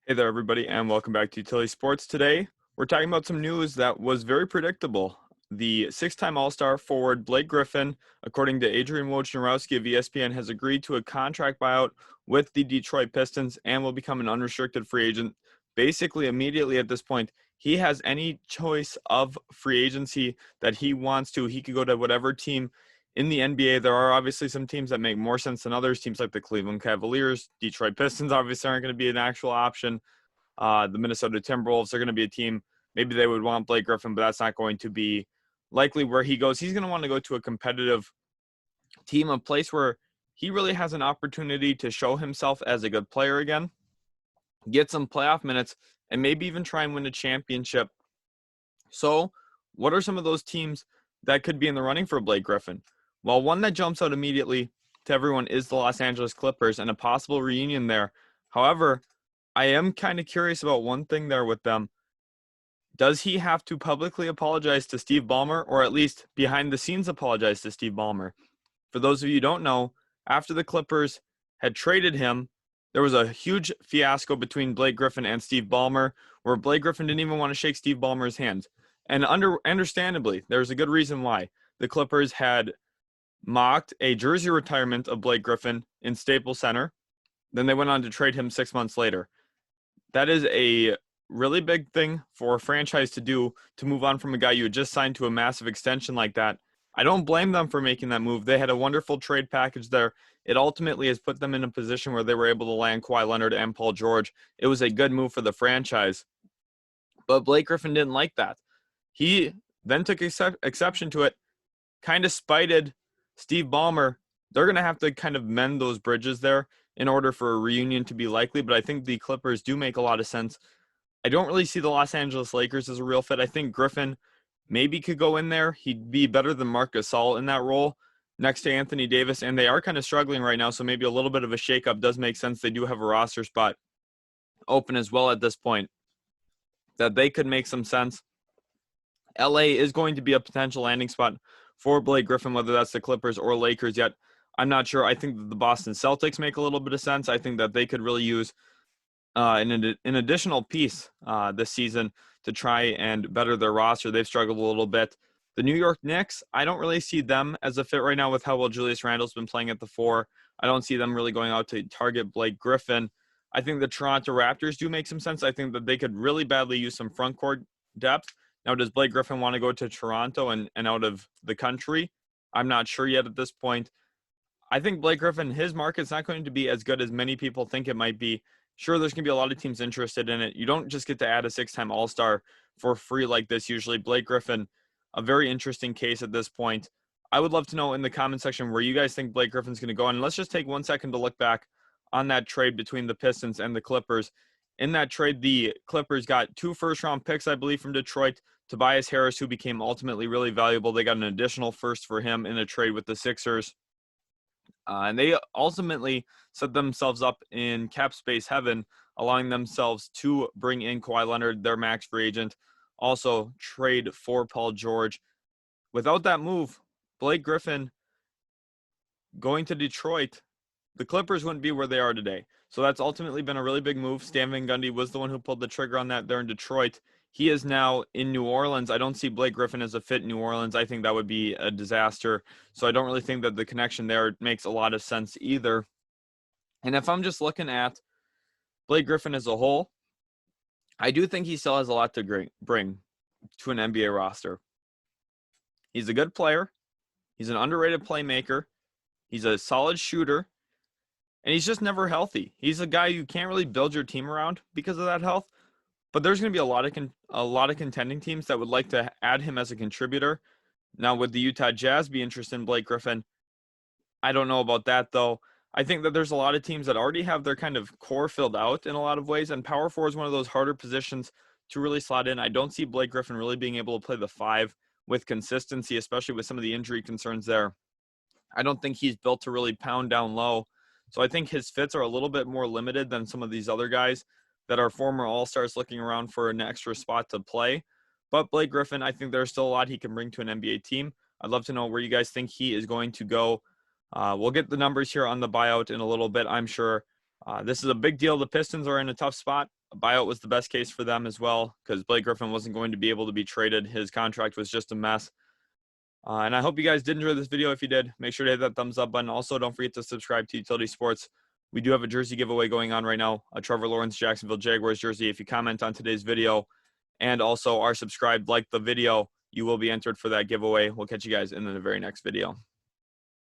Hey there, everybody, and welcome back to Utility Sports. Today, we're talking about some news that was very predictable. The six-time All-Star forward Blake Griffin, according to Adrian Wojnarowski of ESPN, has agreed to a contract buyout with the Detroit Pistons and will become an unrestricted free agent. Basically, immediately at this point, he has any choice of free agency that he wants to. He could go to whatever team in the NBA. There are obviously some teams that make more sense than others. Teams like the Cleveland Cavaliers, Detroit Pistons obviously aren't going to be an actual option. The Minnesota Timberwolves are going to be a team. Maybe they would want Blake Griffin, but that's not going to be likely where he goes. He's going to want to go to a competitive team, a place where he really has an opportunity to show himself as a good player again, get some playoff minutes, and maybe even try and win a championship. So what are some of those teams that could be in the running for Blake Griffin? Well, one that jumps out immediately to everyone is the Los Angeles Clippers and a possible reunion there. However, I am kind of curious about one thing there with them. Does he have to publicly apologize to Steve Ballmer, or at least behind the scenes apologize to Steve Ballmer? For those of you who don't know, after the Clippers had traded him, there was a huge fiasco between Blake Griffin and Steve Ballmer, where Blake Griffin didn't even want to shake Steve Ballmer's hand. And understandably, there's a good reason why. The Clippers had mocked a jersey retirement of Blake Griffin in Staples Center. Then they went on to trade him 6 months later. That is a really big thing for a franchise to do, to move on from a guy you had just signed to a massive extension like that. I don't blame them for making that move. They had a wonderful trade package there. It ultimately has put them in a position where they were able to land Kawhi Leonard and Paul George. It was a good move for the franchise. But Blake Griffin didn't like that. He then took exception to it, kind of spited Steve Ballmer. They're going to have to kind of mend those bridges there in order for a reunion to be likely, but I think the Clippers do make a lot of sense. I don't really see the Los Angeles Lakers as a real fit. I think Griffin maybe could go in there. He'd be better than Marc Gasol in that role next to Anthony Davis, and they are kind of struggling right now, so maybe a little bit of a shakeup does make sense. They do have a roster spot open as well at this point that they could make some sense. LA is going to be a potential landing spot for Blake Griffin, whether that's the Clippers or Lakers yet. I'm not sure. I think that the Boston Celtics make a little bit of sense. I think that they could really use an additional piece this season to try and better their roster. They've struggled a little bit. The New York Knicks, I don't really see them as a fit right now with how well Julius Randle's been playing at the 4. I don't see them really going out to target Blake Griffin. I think the Toronto Raptors do make some sense. I think that they could really badly use some front court depth. Now, does Blake Griffin want to go to Toronto and out of the country? I'm not sure yet at this point. I think Blake Griffin, his market's not going to be as good as many people think it might be. Sure, there's going to be a lot of teams interested in it. You don't just get to add a 6-time All-Star for free like this usually. Blake Griffin, a very interesting case at this point. I would love to know in the comment section where you guys think Blake Griffin's going to go. And let's just take 1 second to look back on that trade between the Pistons and the Clippers. In that trade, the Clippers got 2 first-round picks, I believe, from Detroit. Tobias Harris, who became ultimately really valuable. They got an additional first for him in a trade with the Sixers. And they ultimately set themselves up in cap space heaven, allowing themselves to bring in Kawhi Leonard, their max free agent, also trade for Paul George. Without that move, Blake Griffin going to Detroit, the Clippers wouldn't be where they are today. So that's ultimately been a really big move. Stan Van Gundy was the one who pulled the trigger on that there in Detroit. He is now in New Orleans. I don't see Blake Griffin as a fit in New Orleans. I think that would be a disaster. So I don't really think that the connection there makes a lot of sense either. And if I'm just looking at Blake Griffin as a whole, I do think he still has a lot to bring to an NBA roster. He's a good player. He's an underrated playmaker. He's a solid shooter. And he's just never healthy. He's a guy you can't really build your team around because of that health. But there's going to be a lot of contending teams that would like to add him as a contributor. Now, would the Utah Jazz be interested in Blake Griffin? I don't know about that, though. I think that there's a lot of teams that already have their kind of core filled out in a lot of ways, and power forward is one of those harder positions to really slot in. I don't see Blake Griffin really being able to play the 5 with consistency, especially with some of the injury concerns there. I don't think he's built to really pound down low. So I think his fits are a little bit more limited than some of these other guys that are former All-Stars looking around for an extra spot to play. But Blake Griffin, I think there's still a lot he can bring to an NBA team. I'd love to know where you guys think he is going to go. We'll get the numbers here on the buyout in a little bit, I'm sure. This is a big deal. The Pistons are in a tough spot. a buyout was the best case for them as well, because Blake Griffin wasn't going to be able to be traded. His contract was just a mess. And I hope you guys did enjoy this video. If you did, make sure to hit that thumbs up button. Also, don't forget to subscribe to Utility Sports. We do have a jersey giveaway going on right now, a Trevor Lawrence Jacksonville Jaguars jersey. If you comment on today's video and also are subscribed, like the video, you will be entered for that giveaway. We'll catch you guys in the very next video.